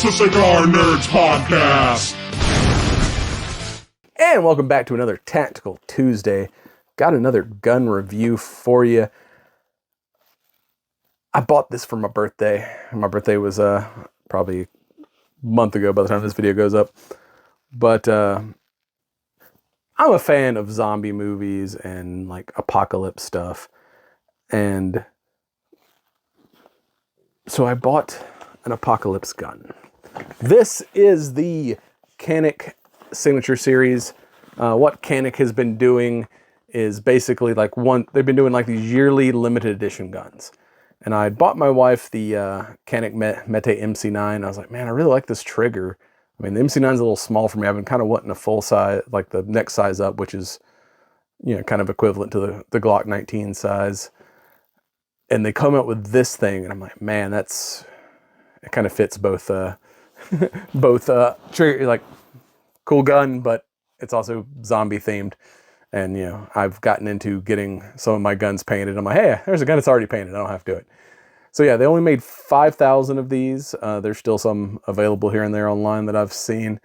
The Cigar Nerds Podcast. And welcome back to another Tactical Tuesday. Got another gun review for you. I bought this for my birthday. My birthday was probably a month ago by the time this video goes up. But I'm a fan of zombie movies and like apocalypse stuff. And so I bought an apocalypse gun. This is the Canik Signature series. What Canik has been doing is basically like they've been doing like these yearly limited edition guns. And I bought my wife the Canik Mete MC9. I was like, man, I really like this trigger. I mean, the MC9 is a little small for me. I've been kind of wanting a full size, like the next size up, which is, you know, kind of equivalent to the Glock 19 size. And they come out with this thing, and I'm like, man, it kind of fits both trigger, like cool gun, but it's also zombie themed. And, you know, I've gotten into getting some of my guns painted. I'm like, hey, there's a gun that's already painted. I don't have to do it. So yeah, they only made 5,000 of these. There's still some available here and there online that I've seen.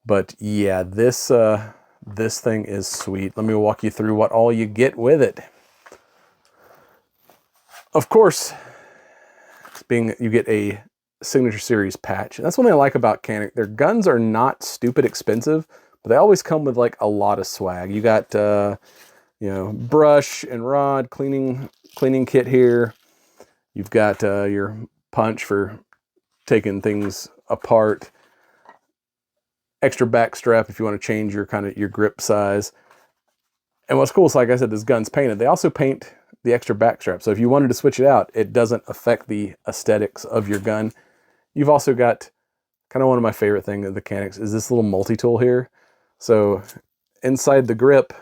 But yeah, this thing is sweet. Let me walk you through what all you get with it. Of course, you get a Signature Series patch. And that's one thing I like about Canik. Their guns are not stupid expensive, but they always come with like a lot of swag. You got you know, brush and rod cleaning kit here. You've got your punch for taking things apart. Extra back strap if you want to change your grip size. And what's cool is, like I said, this gun's painted. They also paint the extra back strap. So if you wanted to switch it out, it doesn't affect the aesthetics of your gun. You've also got kind of one of my favorite things of the Caniks is this little multi-tool here. So inside the grip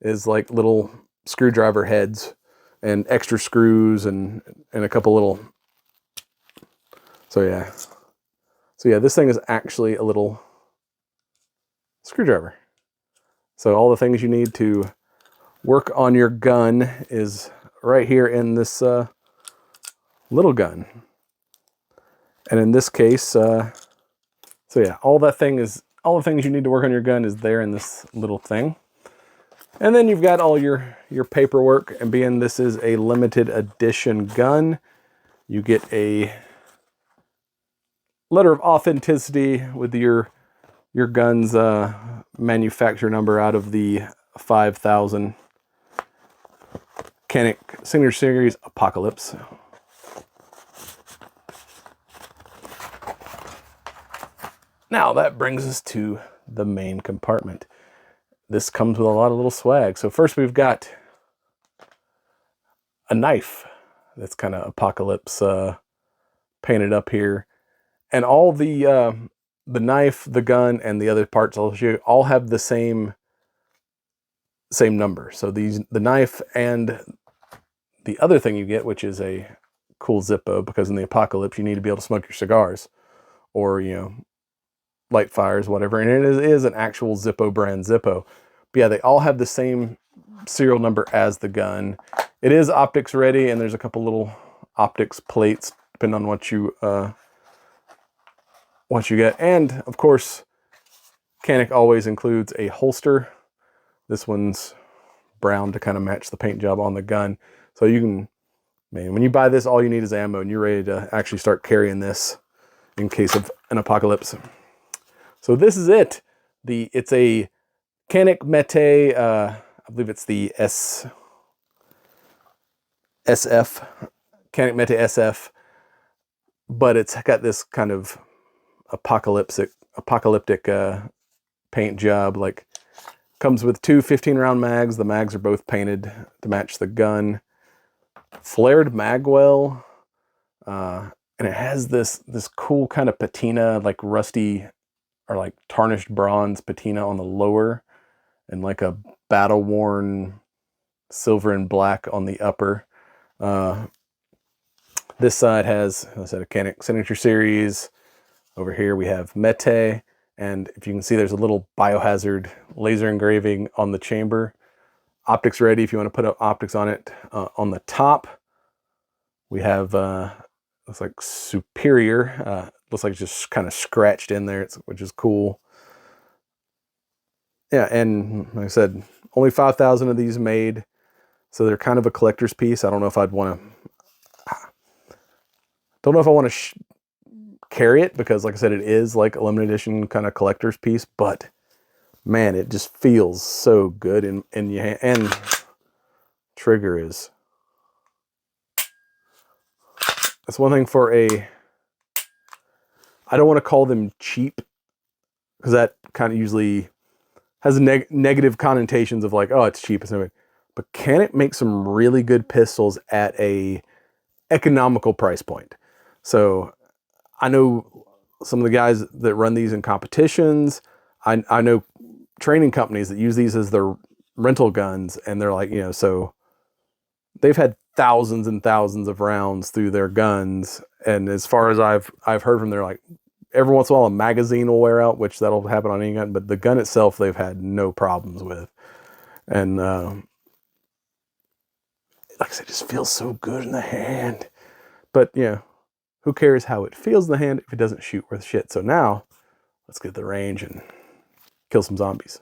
is like little screwdriver heads and extra screws and a couple little. So yeah, this thing is actually a little screwdriver. So all the things you need to work on your gun is right here in this little gun. And in this case, so yeah, all the things you need to work on your gun is there in this little thing. And then you've got all your paperwork, and being this is a limited edition gun, you get a letter of authenticity with your gun's manufacturer number out of the 5,000 Canik Signature Series Apocalypse. Now that brings us to the main compartment. This comes with a lot of little swag. So first we've got a knife that's kind of apocalypse painted up here. And all the knife, the gun, and the other parts I'll show you all have the same number. So the knife and the other thing you get, which is a cool Zippo, because in the apocalypse you need to be able to smoke your cigars or, you know, light fires, whatever. And it is an actual Zippo brand Zippo. But yeah, they all have the same serial number as the gun. It is optics ready, and there's a couple little optics plates depending on what you get. And of course, Canik always includes a holster. This one's brown to kind of match the paint job on the gun. So you can, man, when you buy this, all you need is ammo, and you're ready to actually start carrying this in case of an apocalypse. So this is it. It's a Canik Mete, I believe it's the SF, Canik Mete SF, but it's got this kind of apocalyptic paint job. Like, comes with two 15-round mags. The mags are both painted to match the gun. Flared magwell, and it has this cool kind of patina, like rusty or like tarnished bronze patina on the lower, and like a battle-worn silver and black on the upper. This side has, as I said, a Canik Signature Series. Over here we have Mete, and if you can see, there's a little biohazard laser engraving on the chamber. Optics ready if you want to put up optics on it. On the top, we have looks like Superior. looks like it's just kind of scratched in there, which is cool. Yeah, and like I said, only 5,000 of these made, so they're kind of a collector's piece. I don't know if I'd want to. Don't know if I want to carry it because, like I said, it is like a limited edition kind of collector's piece. But man, it just feels so good in your hand. And trigger is. That's one thing for a. I don't want to call them cheap because that kind of usually has negative connotations of like, oh, it's cheap. But can it make some really good pistols at a economical price point? So I know some of the guys that run these in competitions. I know training companies that use these as their rental guns, and they're like, so they've had thousands and thousands of rounds through their guns. And as far as I've heard from, they're like, every once in a while a magazine will wear out, which that'll happen on any gun, but the gun itself they've had no problems with. And like I said, it just feels so good in the hand. But who cares how it feels in the hand if it doesn't shoot worth shit? So now let's get to the range and kill some zombies.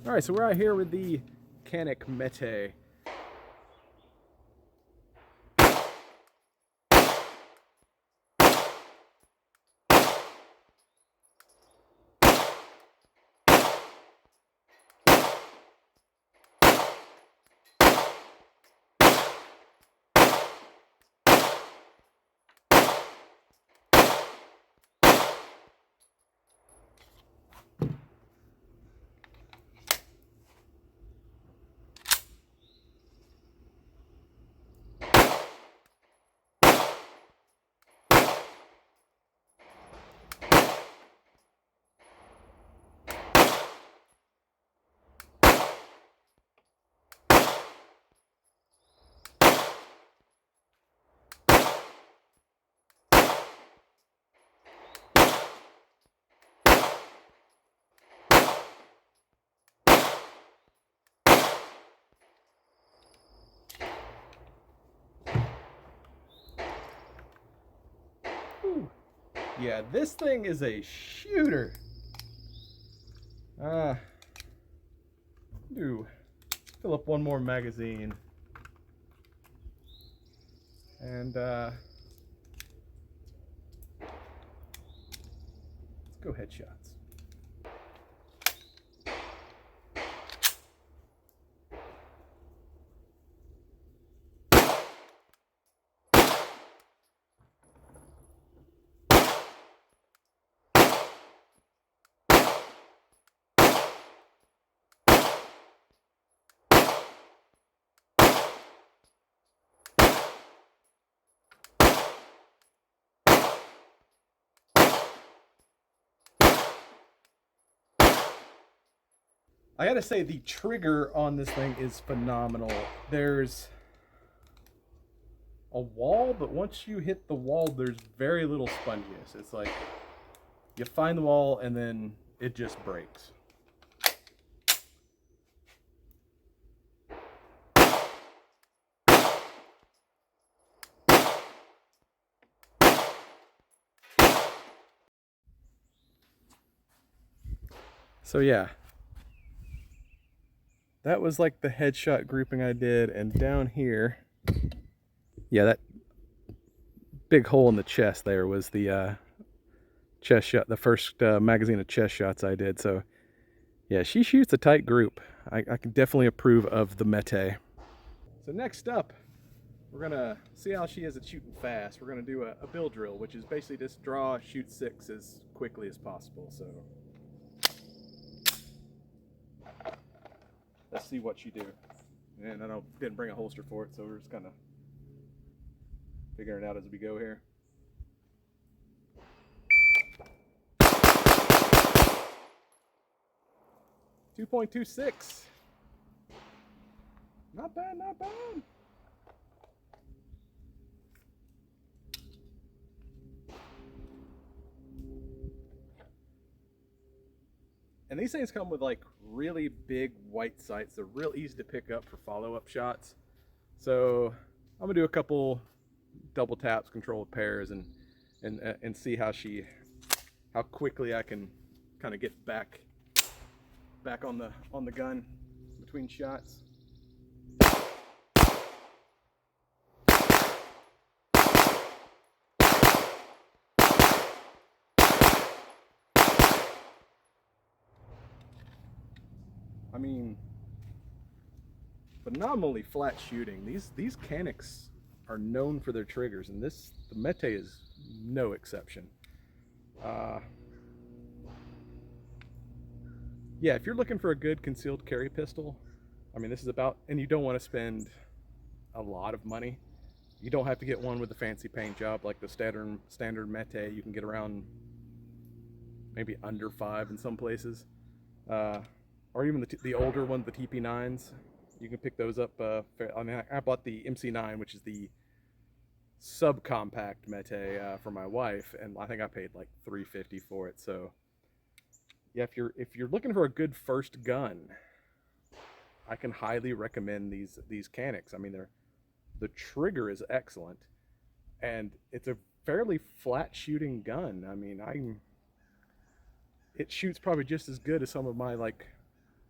All right, so we're out here with the Canik Mete. Yeah, this thing is a shooter. Do fill up one more magazine. And let's go headshots. I gotta say, the trigger on this thing is phenomenal. There's a wall, but once you hit the wall, there's very little sponginess. It's like you find the wall and then it just breaks. So yeah, that was like the headshot grouping I did, and down here, yeah, that big hole in the chest there was the chest shot, the first magazine of chest shots I did. So yeah, she shoots a tight group. I can definitely approve of the Mete. So next up, we're gonna see how she is at shooting fast. We're gonna do a bill drill, which is basically just draw, shoot 6 as quickly as possible. So let's see what she do. And I didn't bring a holster for it, so we're just kind of figuring it out as we go here. .26. Not bad, not bad. And And these things come with like really big white sights. They're real easy to pick up for follow-up shots. So I'm gonna do a couple double taps, control pairs, and see how quickly I can kind of get back on the gun between shots. I mean, phenomenally flat shooting. These Caniks are known for their triggers, and the Mete is no exception. Yeah, if you're looking for a good concealed carry pistol, I mean, this is about, and you don't want to spend a lot of money. You don't have to get one with a fancy paint job like the standard Mete. You can get around maybe under $5 in some places, or even the older ones, the TP9s. You can pick those up. I mean, I bought the MC9, which is the subcompact Mete for my wife, and I think I paid like $350 for it. So yeah, if you're looking for a good first gun, I can highly recommend these Caniks. I mean, the trigger is excellent, and it's a fairly flat shooting gun. I mean, it shoots probably just as good as some of my like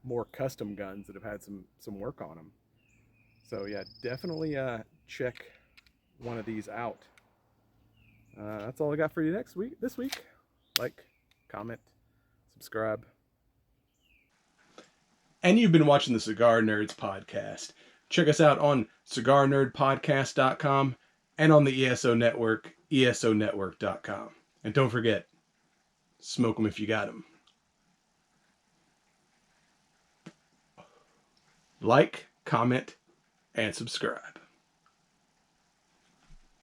more custom guns that have had some work on them. So yeah, definitely check one of these out. That's all I got for you this week. Like, comment, subscribe. And you've been watching the Cigar Nerds podcast. Check us out on cigarnerdpodcast.com and on the ESO Network, esonetwork.com. And don't forget, smoke them if you got them. Like, comment, and subscribe.